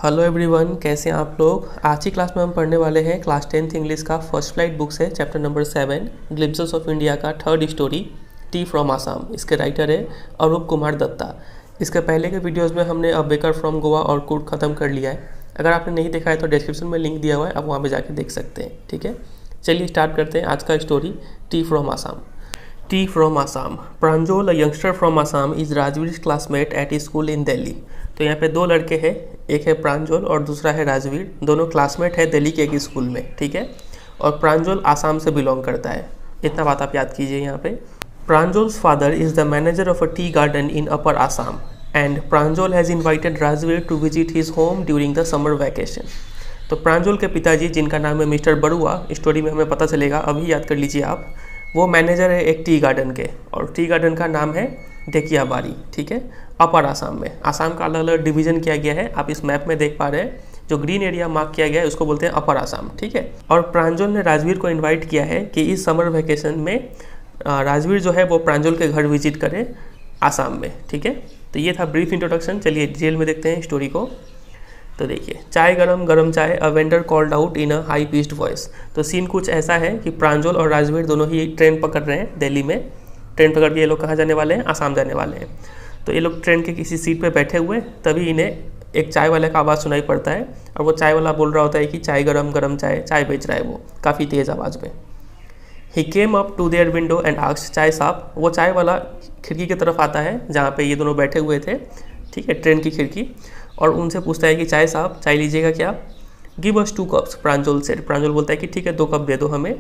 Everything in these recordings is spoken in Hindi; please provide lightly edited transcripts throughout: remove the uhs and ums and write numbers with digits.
हेलो एवरीवन, कैसे हैं आप लोग। आज की क्लास में हम पढ़ने वाले हैं क्लास 10th इंग्लिश का फर्स्ट फ्लाइट बुक से chapter number 7 glimpses of India का third story tea from Assam. इसके राइटर है अरूप कुमार दत्ता। इसके पहले के वीडियोस में हमने अ बेकर फ्रॉम गोवा और कुड ख़त्म कर लिया है। अगर आपने नहीं देखा है तो डिस्क्रिप्शन में लिंक दिया हुआ है, आप वहाँ पर जाके देख सकते हैं। ठीक है, चलिए स्टार्ट करते हैं आज का story tea from Assam. Tea from Assam. Pranjol, a youngster from Assam, is Rajvir classmate at school in Delhi. तो यहाँ पे दो लड़के हैं, एक है प्रांजोल और दूसरा है राजवीर। दोनों क्लासमेट है दिल्ली के एक स्कूल में। ठीक है, और प्रांजोल आसाम से बिलोंग करता है। इतना बात आप याद कीजिए यहाँ पे। Pranjol's father is the manager of a tea garden in upper Assam and Pranjol has invited Rajvir to visit his home during the summer vacation. तो प्रांजोल के पिताजी, जिनका नाम है मिस्टर बरुआ, स्टोरी में हमें पता चलेगा, अभी याद कर लीजिए आप, वो मैनेजर है एक टी गार्डन के, और टी गार्डन का नाम है ढेकियाबाड़ी। ठीक है, अपर आसाम में। आसाम का अलग अलग डिवीजन किया गया है, आप इस मैप में देख पा रहे हैं। जो ग्रीन एरिया मार्क किया गया है उसको बोलते हैं अपर आसाम। ठीक है, और प्रांजोल ने राजवीर को इनवाइट किया है कि इस समर वेकेशन में राजवीर जो है वो प्रांजोल के घर विजिट करे आसाम में। ठीक है, तो ये था ब्रीफ इंट्रोडक्शन। चलिए डिटेल में देखते हैं स्टोरी को। तो देखिए, चाय गरम गरम चाय, a vendor called out in a high pitched voice. तो सीन कुछ ऐसा है कि प्रांजोल और राजवीर दोनों ही ट्रेन पकड़ रहे हैं दिल्ली में। ट्रेन पकड़ के ये लोग कहाँ जाने वाले हैं? आसाम जाने वाले हैं। तो ये लोग ट्रेन के किसी सीट पे बैठे हुए, तभी इन्हें एक चाय वाले का आवाज़ सुनाई पड़ता है, और वो चाय वाला बोल रहा होता है कि चाय गरम गरम चाय, चाय बेच रहा है वो काफ़ी तेज़ आवाज़ में। He came up to their window and asked chai sahib. वो चाय वाला खिड़की की तरफ आता है जहाँ पे ये दोनों बैठे हुए थे। ठीक है, ट्रेन की खिड़की, और उनसे पूछता है कि चाय साहब, चाय लीजिएगा क्या? Give us 2 cups, Pranjol said. Pranjol बोलता है कि ठीक है, 2 कप दे दो हमें।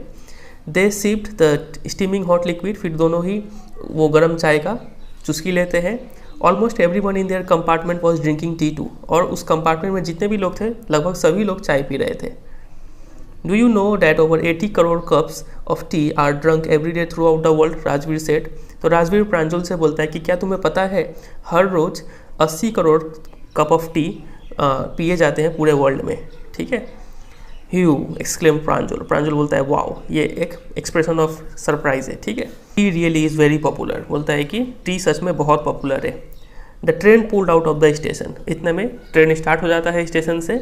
They sipped the steaming hot liquid. फिर दोनों ही वो गर्म चाय का चुस्की लेते हैं। Almost everyone in their compartment was drinking tea too. और उस कंपार्टमेंट में जितने भी लोग थे, लगभग सभी लोग चाय पी रहे थे। Do you know that over 80 crore cups of T R drunk every day through out the world, Rajveer said. तो राजवीर प्रांजोल से बोलता है कि क्या तुम्हें पता है, हर रोज़ 80 करोड़ कप ऑफ टी पिए जाते हैं पूरे वर्ल्ड में। ठीक है, ह्यू एक्सक्लेम प्रांजोल। प्रांजोल बोलता है वाओ, ये एक एक्सप्रेशन ऑफ सरप्राइज है। ठीक है, tea really is very popular. बोलता है कि टी सच में बहुत पॉपुलर है। The train pulled out of the station. इतने में ट्रेन स्टार्ट हो जाता है स्टेशन से।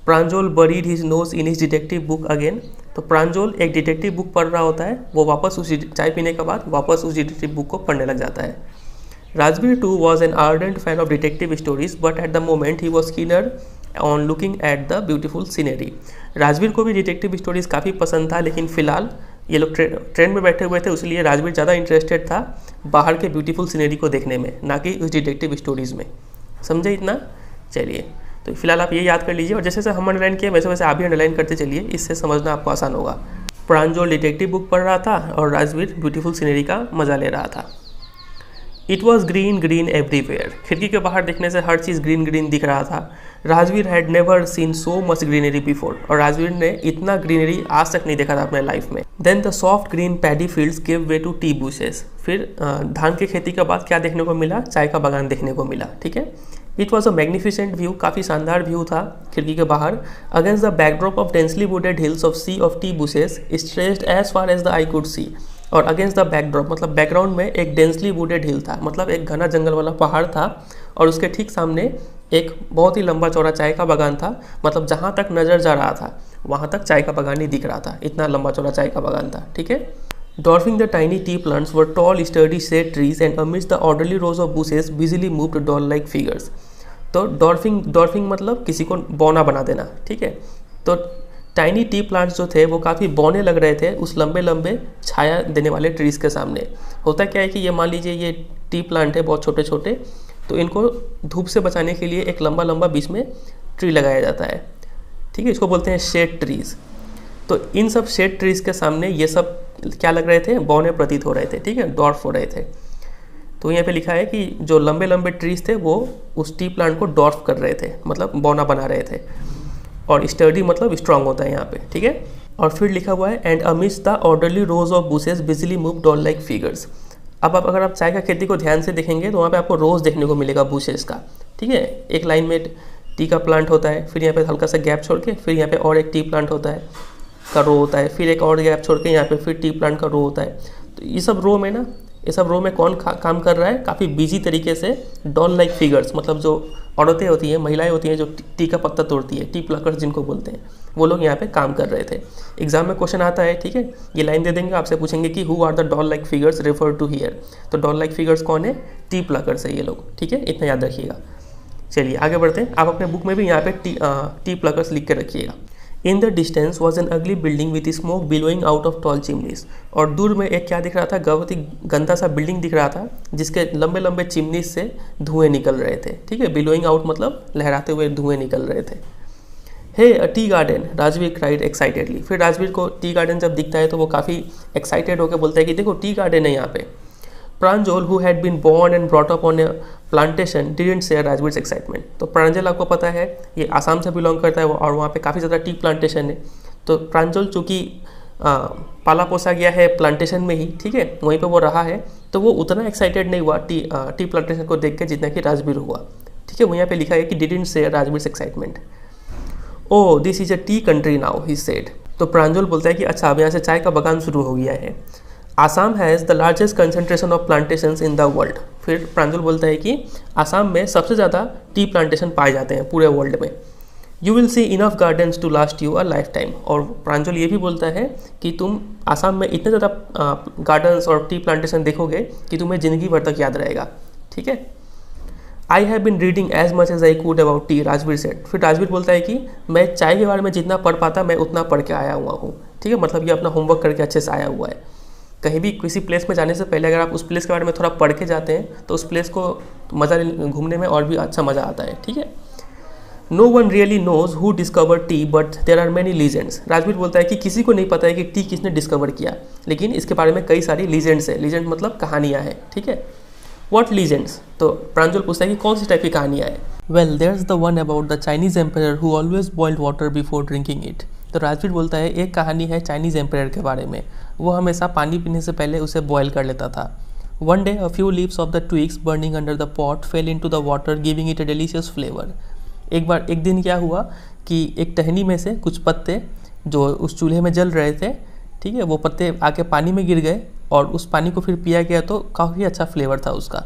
Pranjol buried his nose in his detective book again. तो प्रांजोल एक डिटेक्टिव बुक पढ़ रहा होता है, वो वापस उस चाय पीने के बाद वापस उस डिटेक्टिव बुक को पढ़ने लग जाता है। Rajveer too was an ardent fan of detective stories, but at the moment he was keener on looking at the beautiful scenery. Rajveer को भी डिटेक्टिव स्टोरीज काफ़ी पसंद था, लेकिन फिलहाल ये लोग ट्रेन में बैठे हुए थे, इसलिए राजवीर ज़्यादा इंटरेस्टेड था बाहर के ब्यूटीफुल सीनरी को देखने में, ना कि उस डिटेक्टिव स्टोरीज़ में। समझे इतना? चलिए, तो फिलहाल आप ये याद कर लीजिए, और जैसे जैसे हम अंडरलाइन किए वैसे वैसे आप भी अंडरलाइन करते चलिए, इससे समझना आपको आसान होगा। प्रांजोल डिटेक्टिव बुक पढ़ रहा था और राजवीर ब्यूटीफुल सीनरी का मजा ले रहा था। It was green green everywhere. खिड़की के बाहर देखने से हर चीज़ ग्रीन ग्रीन दिख रहा था। Rajveer had never seen so much greenery before. और राजवीर ने इतना ग्रीनरी आज तक नहीं देखा था अपने लाइफ में। Then the soft green paddy fields give way to tea bushes. फिर धान की खेती के बाद क्या देखने को मिला? चाय का बागान देखने को मिला। ठीक है, it was a magnificent view. काफ़ी शानदार व्यू था खिड़की के बाहर। Against the backdrop of densely wooded hills of sea of tea bushes stretched as far as the eye could see. और अगेंस्ट द बैकड्रॉप मतलब बैकग्राउंड में एक डेंसली वुडेड हिल था, मतलब एक घना जंगल वाला पहाड़ था, और उसके ठीक सामने एक बहुत ही लंबा चौड़ा चाय का बागान था। मतलब जहाँ तक नज़र जा रहा था वहाँ तक चाय का बागान ही दिख रहा था, इतना लंबा चौड़ा चाय का बागान था। ठीक है, dwarfing the tiny tea plants were tall sturdy shade trees and amidst the orderly rows of bushes busily moved doll like figures. तो डॉर्फिंग मतलब किसी को बौना बना देना। ठीक है, तो टाइनी टी प्लांट्स जो थे वो काफ़ी बौने लग रहे थे उस लंबे लंबे छाया देने वाले ट्रीज़ के सामने। होता क्या है कि ये मान लीजिए ये टी प्लांट है बहुत छोटे छोटे, तो इनको धूप से बचाने के लिए एक लंबा लंबा बीच में ट्री लगाया जाता है। ठीक है, इसको बोलते हैं शेड ट्रीज़। तो इन सब शेड ट्रीज़ के सामने ये सब क्या लग रहे थे? बौने प्रतीत हो रहे थे। ठीक है, डॉर्फ हो रहे थे। तो यहाँ पे लिखा है कि जो लंबे लंबे ट्रीज़ थे वो उस टी प्लांट को डॉर्फ कर रहे थे, मतलब बौना बना रहे थे। और स्टर्डी मतलब स्ट्रांग होता है यहाँ पे। ठीक है, और फिर लिखा हुआ है and amidst the orderly rows of bushes बिजली मूव डॉल लाइक फिगर्स। अब आप अगर आप चाय का खेती को ध्यान से देखेंगे तो वहाँ पे आपको रोज देखने को मिलेगा बुशेस का। ठीक है, एक लाइन में टी का प्लांट होता है, फिर यहाँ पे हल्का सा गैप छोड़ के फिर यहाँ पे और एक टी प्लांट होता है का रो होता है, फिर एक और गैप छोड़ के यहाँ पे फिर टी प्लांट का रो होता है। तो ये सब रो में ना ये सब रो में कौन काम कर रहा है काफ़ी बिजी तरीके से, डॉल लाइक फिगर्स मतलब जो औरतें होती हैं, महिलाएं होती हैं जो टी का पत्ता तोड़ती है, टी प्लकर्स जिनको बोलते हैं, वो लोग यहाँ पे काम कर रहे थे। एग्जाम में क्वेश्चन आता है, ठीक है, ये लाइन दे देंगे, आपसे पूछेंगे कि who are the doll like figures refer to here. तो डॉल लाइक फिगर्स कौन है? टी प्लकर्स है ये लोग, ठीक है, इतना याद रखिएगा। चलिए आगे बढ़ते हैं। आप अपने बुक में भी यहाँ पे टी प्लकर्स लिख के रखिएगा। In the distance was an अगली building with smoke billowing out of tall chimneys. और दूर में एक क्या दिख रहा था? बहुत ही गंदा सा बिल्डिंग दिख रहा था जिसके लंबे लंबे चिमनीज से धुएं निकल रहे थे, ठीक है, बिलोइंग आउट मतलब लहराते हुए धुएं निकल रहे थे। Hey a tea garden, Rajvir cried excitedly. फिर राजवीर को टी गार्डन जब दिखता है तो वो काफ़ी एक्साइटेड होकर बोलता है कि देखो टी गार्डन है यहाँ पे। प्रांजल who had been born and brought up on a plantation didn't share Rajveer excitement. तो प्रांजल आपको पता है ये आसाम से बिलोंग करता है और वहाँ पे काफ़ी ज़्यादा टी प्लांटेशन है। तो प्रांजल चूँकि पाला पोसा गया है प्लांटेशन में ही, ठीक है, वहीं पे वो रहा है, तो वो उतना एक्साइटेड नहीं हुआ टी प्लांटेशन को देख के जितना कि राजवीर हुआ, ठीक है। वो यहाँ पे लिखा है कि didn't share Rajveer excitement. Oh this is a T country now he said. तो प्रांजल बोलता है कि अच्छा अब यहाँ से चाय का बगान शुरू हो गया है। Assam has the largest concentration of plantations in the world. फिर प्रांजल बोलता है कि आसाम में सबसे ज़्यादा टी प्लांटेशन पाए जाते हैं पूरे वर्ल्ड में। You will see enough gardens to last you a lifetime. और प्रांजल ये भी बोलता है कि तुम आसाम में इतने ज़्यादा गार्डन्स और टी प्लांटेशन देखोगे कि तुम्हें ज़िंदगी भर तक याद रहेगा, ठीक है। I have been reading as much as I could about tea, Rajvir said. फिर राजवीर बोलता है कि मैं चाय के बारे में जितना पढ़ पाता मैं उतना पढ़ के आया हुआ हूँ, ठीक है, मतलब ये अपना होमवर्क करके अच्छे से आया हुआ है। कहीं भी किसी प्लेस में जाने से पहले अगर आप उस प्लेस के बारे में थोड़ा पढ़ के जाते हैं तो उस प्लेस को मज़ा घूमने में और भी अच्छा मज़ा आता है, ठीक है। No one really knows who discover tea but there are many legends. Rajvir बोलता है कि किसी को नहीं पता है कि टी किसने डिस्कवर किया, लेकिन इसके बारे में कई सारी लीजेंड्स है। लीजेंड मतलब कहानियाँ हैं, ठीक है। What legends? तो प्रांजल पूछता है कि कौन सी टाइप की कहानियाँ हैं। Well there is the one about the Chinese emperor who always boiled water before drinking it. तो राजवीर बोलता है एक कहानी है चाइनीज़ एम्पायर के बारे में, वो हमेशा पानी पीने से पहले उसे बॉयल कर लेता था। One day a few leaves of the twigs burning under the pot fail into the water giving it a delicious flavour. एक दिन क्या हुआ कि एक टहनी में से कुछ पत्ते जो उस चूल्हे में जल रहे थे, ठीक है, वो पत्ते आके पानी में गिर गए और उस पानी को फिर पिया गया तो काफ़ी अच्छा फ्लेवर था उसका।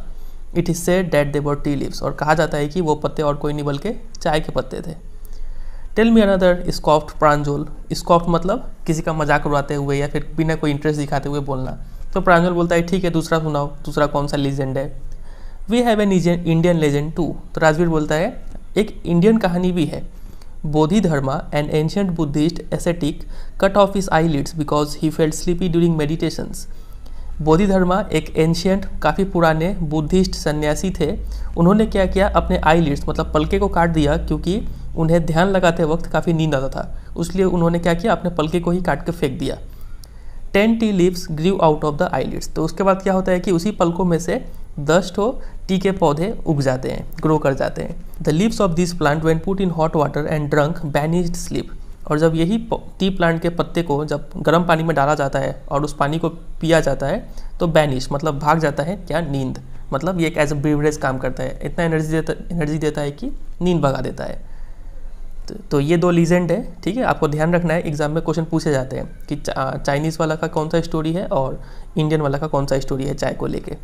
It is said that they were tea leaves. और कहा जाता है कि वो पत्ते और कोई नहीं बल्कि चाय के पत्ते थे। टेल मी अनदर स्कॉफ्ड प्रांजल। स्कॉफ्ड मतलब किसी का मजाक उड़ाते हुए या फिर बिना कोई इंटरेस्ट दिखाते हुए बोलना। तो प्रांजल बोलता है ठीक है दूसरा सुनाओ, दूसरा कौन सा लीजेंड है। We have an Indian legend too. तो राजवीर बोलता है एक इंडियन कहानी भी है। Bodhidharma an ancient Buddhist ascetic cut off his eyelids because he felt sleepy during meditations. Bodhidharma एक एंशियंट काफ़ी पुराने बुद्धिस्ट सन्यासी थे। उन्होंने क्या किया, अपने आईलिड्स मतलब पलके को काट दिया क्योंकि उन्हें ध्यान लगाते वक्त काफ़ी नींद आता था, इसलिए उन्होंने क्या किया, अपने पलके को ही काट के फेंक दिया। 10 tea leaves grew out of the eyelids. तो उसके बाद क्या होता है कि उसी पलकों में से 10 टी के पौधे उग जाते हैं, ग्रो कर जाते हैं। The leaves of this plant when put in hot water and drunk banished sleep. और जब यही टी प्लांट के पत्ते को जब गर्म पानी में डाला जाता है और उस पानी को पिया जाता है तो बैनिश मतलब भाग जाता है क्या, नींद। मतलब ये एक एज अ बेवरेज काम करता है, इतना एनर्जी देता है कि नींद भगा देता है। तो ये दो लीजेंड है, ठीक है, आपको ध्यान रखना है। एग्जाम में क्वेश्चन पूछे जाते हैं कि चाइनीज़ वाला का कौन सा स्टोरी है और इंडियन वाला का कौन सा स्टोरी है चाय को लेके।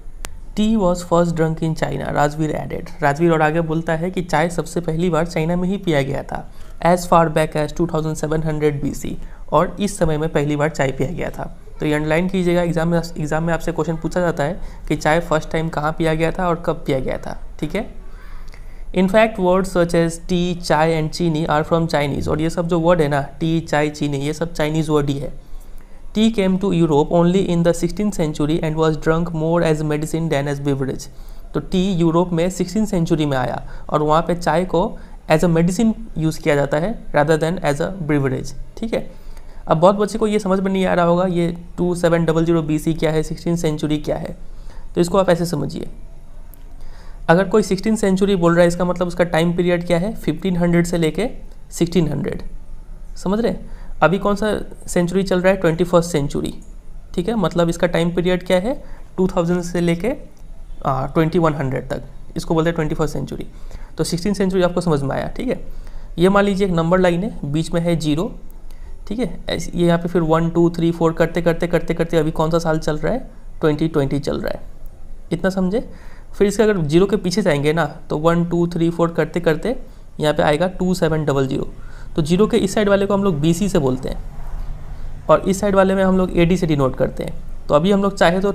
Tea was first drunk in China, Rajvir added. Rajvir और आगे बोलता है कि चाय सबसे पहली बार चाइना में ही पिया गया था, as far back as 2700 BC। और इस समय में पहली बार चाय पिया गया था। तो ये अंडरलाइन कीजिएगा, एग्जाम में आपसे क्वेश्चन पूछा जाता है कि चाय फर्स्ट टाइम कहाँ पिया गया था और कब पिया गया था, ठीक है। In fact words such as tea, chai and chini are from Chinese. और ये सब जो वर्ड है ना, टी, चाय, चीनी, ये सब चाइनीज़ वर्ड ही है। Tea came to Europe only in the 16th century and was drunk more as medicine than as beverage. तो टी यूरोप में 16th century में आया और वहाँ पे चाय को एज अ मेडिसिन यूज़ किया जाता है rather than as a beverage, ठीक है। अब बहुत बच्चे को ये समझ में नहीं आ रहा होगा ये 2700 BC क्या है, 16th century क्या है। तो इसको आप ऐसे समझिए, अगर कोई 16th century बोल रहा है इसका मतलब उसका टाइम पीरियड क्या है, 1500 से लेके 1600, समझ रहे। अभी कौन सा सेंचुरी चल रहा है, 21st century, ठीक है। मतलब इसका टाइम पीरियड क्या है, 2000 से लेके 2100 तक, इसको बोलते हैं 21st century। तो 16th century आपको समझ में आया, ठीक है। ये मान लीजिए एक नंबर लाइन है, बीच में है 0, ठीक है। ये यहाँ पे फिर 1 2 3 4 करते करते अभी कौन सा साल चल रहा है, 2020 चल रहा है, इतना समझे। फिर इसका अगर 0 के पीछे जाएंगे ना तो 1 2 3 4 करते करते यहाँ पे आएगा 2700। तो 0 के इस साइड वाले को हम लोग BC से बोलते हैं और इस साइड वाले में हम लोग AD से डिनोट करते हैं। तो अभी हम लोग चाहे तो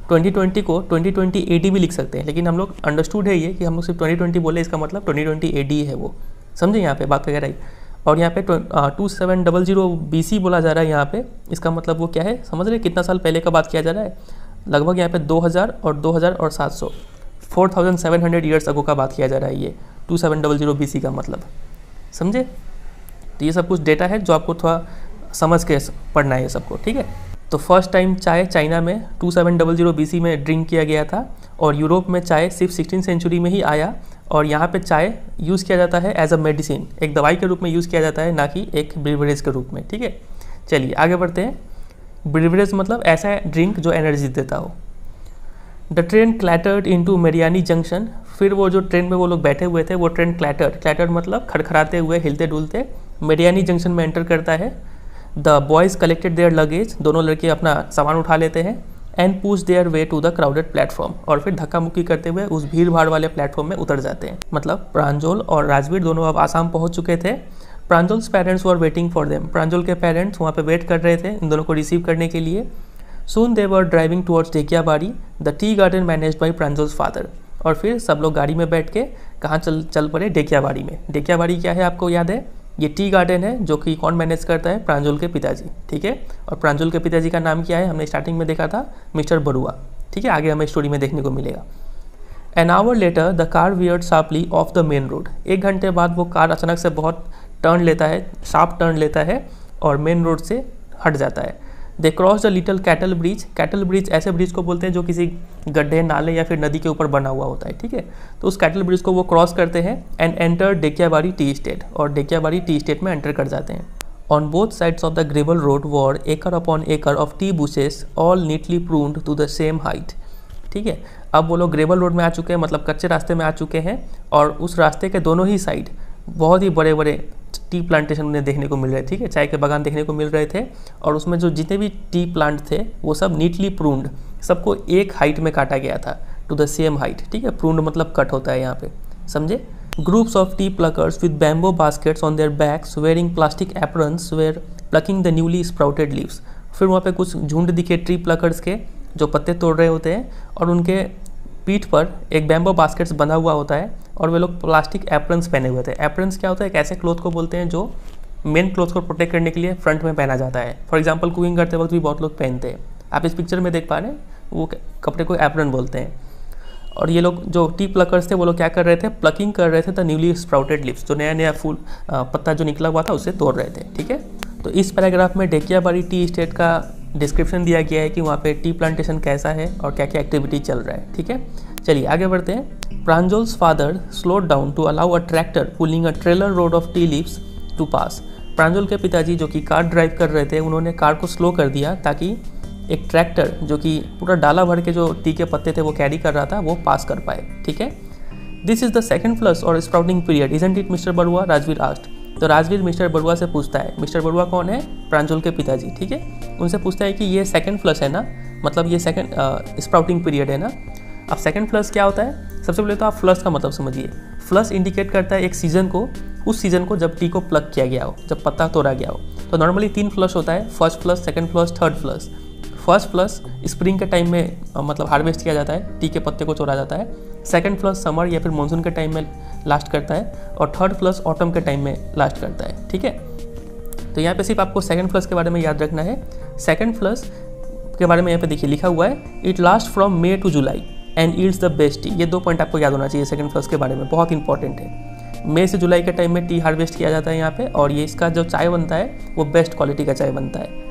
2020 को 2020 AD भी लिख सकते हैं, लेकिन हम लोग अंडरस्टूड है ये कि हम लोग सिर्फ 2020 बोले, इसका मतलब 2020 AD है वो, समझे यहाँ पे बात वगैरह ही। और यहाँ पे 2700 BC बोला जा रहा है यहाँ पे, इसका मतलब वो क्या है समझ रहे, कितना साल पहले का बात किया जा रहा है, लगभग यहाँ पे 2000 और 2700 4700 ईयर्स अगो का बात किया जा रहा है ये 2700 BC का मतलब, समझे। तो ये सब कुछ डेटा है जो आपको थोड़ा समझ के पढ़ना है ये सबको, ठीक है। तो फर्स्ट टाइम चाय चाइना में 2700 BC में ड्रिंक किया गया था और यूरोप में चाय सिर्फ 16th सेंचुरी में ही आया और यहाँ पे चाय यूज़ किया जाता है एज अ मेडिसिन, एक दवाई के रूप में यूज़ किया जाता है, ना कि एक ब्रिवरेज के रूप में, ठीक है। चलिए आगे बढ़ते हैं। ब्रिवरेज मतलब ऐसा ड्रिंक जो एनर्जी देता हो। द ट्रेन क्लैटर्ड इनटू मेरियानी जंक्शन, फिर वो जो ट्रेन में वो लोग बैठे हुए थे वो ट्रेन क्लैटर्ड मतलब खड़खड़ाते हुए हिलते डुलते मेरियानी जंक्शन में एंटर करता है। The boys collected their luggage, दोनों लड़के अपना सामान उठा लेते हैं and push their way to the crowded platform, और फिर धक्का मुक्की करते हुए उस भीड़ भाड़ वाले प्लेटफॉर्म में उतर जाते हैं। मतलब प्रांजल और राजवीर दोनों अब आसाम पहुंच चुके थे। Pranjal's parents were waiting for them, Pranjal के पेरेंट्स वहाँ पे वेट कर रहे थे इन दोनों को रिसीव करने के लिए। Soon they were driving towards Dhekiabari, the tea garden managed by Pranjal's father, और फिर सब लोग गाड़ी में बैठ के कहाँ चल पड़े, ढेकियाबाड़ी में। ढेकियाबाड़ी क्या है आपको याद है, ये टी गार्डन है जो कि कौन मैनेज करता है, प्रांजल के पिताजी, ठीक है। और प्रांजल के पिताजी का नाम क्या है, हमने स्टार्टिंग में देखा था मिस्टर बरुआ, ठीक है, आगे हमें स्टोरी में देखने को मिलेगा। An hour later the car weird sharply of the main road, 1 घंटे बाद वो कार अचानक से बहुत टर्न लेता है, शार्प टर्न लेता है और मेन रोड से हट जाता है। They cross the little cattle bridge ऐसे ब्रिज को बोलते हैं जो किसी गड्ढे, नाले या फिर नदी के ऊपर बना हुआ होता है, ठीक है। तो उस कैटल ब्रिज को वो क्रॉस करते हैं and enter Dhekiabari tea estate, और ढेकियाबाड़ी टी स्टेट में एंटर कर जाते हैं। On both sides of the gravel road were acre upon acre of tea bushes all neatly pruned to the same height, ठीक है। अब वो लोग ग्रेवल रोड में आ चुके हैं, मतलब कच्चे रास्ते में आ चुके हैं, और उस रास्ते के दोनों ही साइड बहुत ही बड़े बड़े टी प्लांटेशन उन्हें देखने को मिल रहे थे, ठीक है, चाय के बागान देखने को मिल रहे थे। और उसमें जो जितने भी टी प्लांट थे वो सब नीटली प्रून्ड, सबको एक हाइट में काटा गया था, टू द सेम हाइट, ठीक है। प्रून्ड मतलब कट होता है यहाँ पे, समझे। Groups of tea pluckers with bamboo baskets on their backs wearing plastic aprons were plucking the newly sprouted leaves, फिर वहाँ पे कुछ झुंड दिखे ट्री प्लकर्स के जो पत्ते तोड़ रहे होते हैं, और उनके पीठ पर एक बैम्बो बास्केट्स बंधा हुआ होता है और वे लोग प्लास्टिक एप्रन्स पहने हुए थे। एप्रन्स क्या होता है, एक ऐसे क्लोथ को बोलते हैं जो मेन क्लोथ को प्रोटेक्ट करने के लिए फ्रंट में पहना जाता है। फॉर एग्जांपल कुकिंग करते वक्त भी बहुत लोग पहनते हैं, आप इस पिक्चर में देख पा रहे हैं, वो कपड़े को एप्रन बोलते हैं। और ये लोग जो टी प्लकर्स थे वो लोग क्या कर रहे थे, प्लकिंग कर रहे थे द न्यूली स्प्राउटेड लिव्स, जो नया नया फूल पत्ता जो निकला हुआ था उससे तोड़ रहे थे, ठीक है। तो इस पैराग्राफ में ढेकियाबाड़ी टी स्टेट का डिस्क्रिप्शन दिया गया है कि वहाँ पे टी प्लांटेशन कैसा है और क्या क्या एक्टिविटी चल रहा है, ठीक है। चलिए आगे बढ़ते हैं। Pranjal's father slowed down to allow a tractor pulling a trailer load of tea leaves to pass, Pranjal के पिताजी जो कि कार ड्राइव कर रहे थे उन्होंने कार को स्लो कर दिया ताकि एक ट्रैक्टर जो कि पूरा डाला भर के जो टी के पत्ते थे वो कैरी कर रहा था वो पास कर पाए, ठीक है। This is the second flush or sprouting period isn't it mister Barua, Rajvir asked. तो राजवीर मिस्टर बरुआ से पूछता है, मिस्टर बरुआ कौन है, प्रांजल के पिताजी, ठीक है, उनसे पूछता है कि ये सेकंड फ्लश है ना, मतलब ये सेकंड स्प्राउटिंग पीरियड है ना। अब सेकंड फ्लश क्या होता है, सबसे पहले तो आप फ्लश का मतलब समझिए। फ्लश इंडिकेट करता है एक सीजन को, उस सीजन को जब टी को प्लक किया गया हो, जब पत्ता तोड़ा गया हो। तो नॉर्मली 3 फ्लश होता है, first flush, second flush, third flush. First flush spring के टाइम में मतलब हार्वेस्ट किया जाता है, टी के पत्ते को तोड़ा जाता है। सेकंड फ्लश समर या फिर मानसून के टाइम में लास्ट करता है, और थर्ड फ्लश ऑटम के टाइम में लास्ट करता है, ठीक है। तो यहाँ पे सिर्फ आपको सेकंड फ्लश के बारे में याद रखना है। सेकंड फ्लश के बारे में यहाँ पे देखिए लिखा हुआ है, it last from May to July and it's the best tea. ये 2 पॉइंट आपको याद होना चाहिए सेकंड फ्लश के बारे में, बहुत इंपॉर्टेंट है। मई से जुलाई के टाइम में टी हार्वेस्ट किया जाता है यहाँ पे, और ये इसका जो चाय बनता है वो बेस्ट क्वालिटी का चाय बनता है।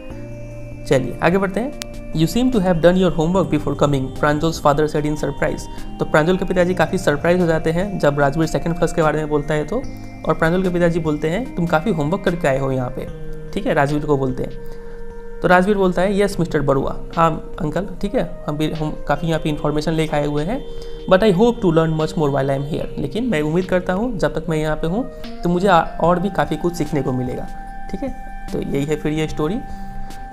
चलिए आगे बढ़ते हैं। You seem to have done your homework before coming, Pranjal's father said in surprise. तो प्रांजल के पिताजी काफ़ी सरप्राइज हो जाते हैं जब राजवीर सेकंड फ्लश के बारे में बोलता है तो, और प्रांजल के पिताजी बोलते हैं तुम काफ़ी होमवर्क करके आए हो यहाँ पे, ठीक है, राजवीर को बोलते हैं। तो राजवीर बोलता है यस मिस्टर बरुआ, हाँ अंकल, ठीक है, हम काफ़ी यहाँ पे इन्फॉर्मेशन लेके आए हुए हैं, but I hope to learn much more while I am here. लेकिन मैं उम्मीद करता हूँ जब तक मैं यहाँ पे हूँ तो मुझे और भी काफ़ी कुछ सीखने को मिलेगा, ठीक है। तो यही है फिर ये स्टोरी।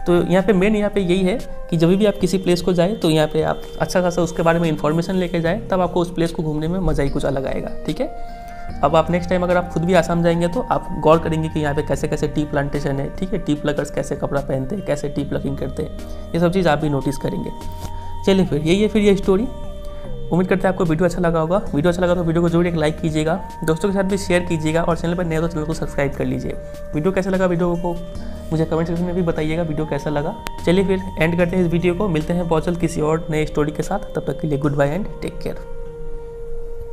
तो यहाँ पे मेन यहाँ पे यही है कि जब भी आप किसी प्लेस को जाए तो यहाँ पे आप अच्छा खासा उसके बारे में इन्फॉर्मेशन लेके जाए, तब आपको उस प्लेस को घूमने में मज़ा ही कुछ अलग आएगा। ठीक है, अब आप नेक्स्ट टाइम अगर आप खुद भी आसाम जाएंगे तो आप गौर करेंगे कि यहाँ पे कैसे कैसे टी प्लांटेशन है। ठीक है, टी प्लगर्स कैसे कपड़ा पहनते हैं, कैसे टी प्लगिंग करते हैं, ये सब चीज़ आप भी नोटिस करेंगे। चलिए फिर यही है फिर ये स्टोरी। उम्मीद करते हैं आपको वीडियो अच्छा लगा होगा। वीडियो अच्छा लगा तो वीडियो को जरूर एक लाइक कीजिएगा, दोस्तों के साथ भी शेयर कीजिएगा और चैनल पर नए हो तो चैनल को सब्सक्राइब कर लीजिए। वीडियो कैसा लगा वीडियो को मुझे कमेंट सेक्शन में भी बताइएगा वीडियो कैसा लगा। चलिए फिर एंड करते हैं इस वीडियो को, मिलते हैं बहुत जल्द किसी और नए स्टोरी के साथ। तब तक के लिए good bye and take care.